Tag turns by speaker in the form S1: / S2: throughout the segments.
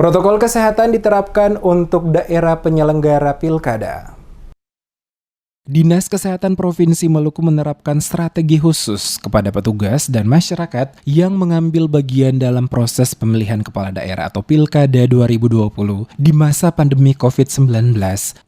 S1: Protokol kesehatan diterapkan untuk daerah penyelenggara pilkada. Dinas Kesehatan Provinsi Maluku menerapkan strategi khusus kepada petugas dan masyarakat yang mengambil bagian dalam proses pemilihan kepala daerah atau Pilkada 2020 di masa pandemi COVID-19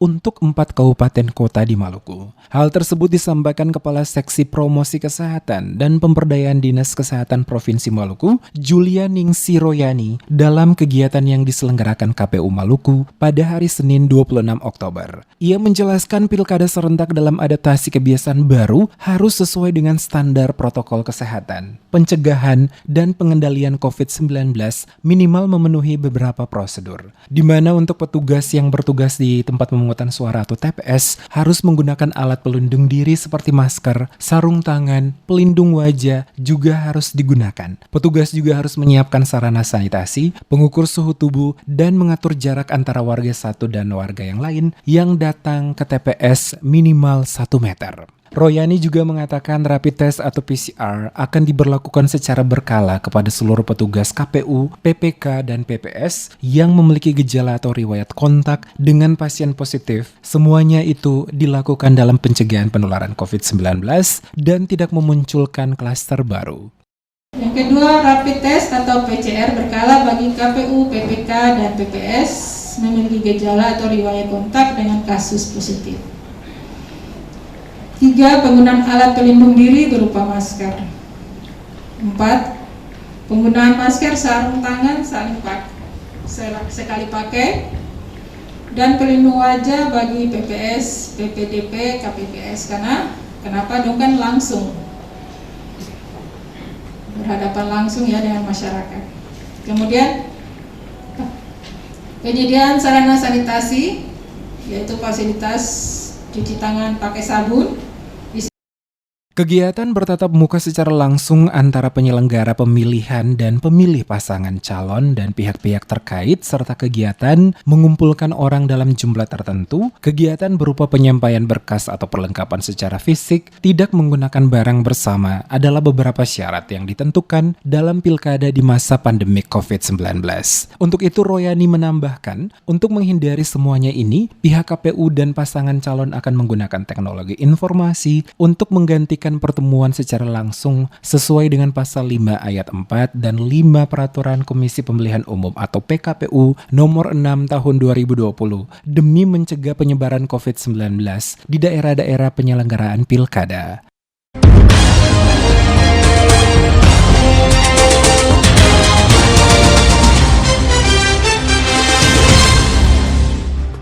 S1: untuk 4 kabupaten kota di Maluku. Hal tersebut disampaikan Kepala Seksi Promosi Kesehatan dan Pemberdayaan Dinas Kesehatan Provinsi Maluku, Julia Ningsi Royani, dalam kegiatan yang diselenggarakan KPU Maluku pada hari Senin 26 Oktober. Ia menjelaskan pilkada serentak dalam adaptasi kebiasaan baru harus sesuai dengan standar protokol kesehatan, pencegahan, dan pengendalian COVID-19 minimal memenuhi beberapa prosedur. Di mana untuk petugas yang bertugas di tempat pemungutan suara atau TPS harus menggunakan alat pelindung diri seperti masker, sarung tangan, pelindung wajah juga harus digunakan. Petugas juga harus menyiapkan sarana sanitasi, pengukur suhu tubuh, dan mengatur jarak antara warga satu dan warga yang lain yang datang ke TPS minimal 1 meter. Royani juga mengatakan rapid test atau PCR akan diberlakukan secara berkala kepada seluruh petugas KPU, PPK, dan PPS yang memiliki gejala atau riwayat kontak dengan pasien positif. Semuanya itu dilakukan dalam pencegahan penularan COVID-19 dan tidak memunculkan klaster baru.
S2: Yang kedua, rapid test atau PCR berkala bagi KPU, PPK, dan PPS memiliki gejala atau riwayat kontak dengan kasus positif. 3. Penggunaan alat pelindung diri berupa masker. 4. Penggunaan masker, sarung tangan sekali pakai, dan pelindung wajah bagi PPS, PPDP, KPPS. Kenapa dong, kan langsung berhadapan langsung ya dengan masyarakat. Kemudian penyediaan sarana sanitasi, yaitu fasilitas cuci tangan pakai sabun.
S1: Kegiatan bertatap muka secara langsung antara penyelenggara pemilihan dan pemilih pasangan calon dan pihak-pihak terkait serta kegiatan mengumpulkan orang dalam jumlah tertentu, kegiatan berupa penyampaian berkas atau perlengkapan secara fisik, tidak menggunakan barang bersama adalah beberapa syarat yang ditentukan dalam pilkada di masa pandemi COVID-19. Untuk itu Royani menambahkan, untuk menghindari semuanya ini, pihak KPU dan pasangan calon akan menggunakan teknologi informasi untuk menggantikan pertemuan secara langsung sesuai dengan pasal 5 ayat 4 dan 5 Peraturan Komisi Pemilihan Umum atau PKPU nomor 6 tahun 2020 demi mencegah penyebaran COVID-19 di daerah-daerah penyelenggaraan pilkada.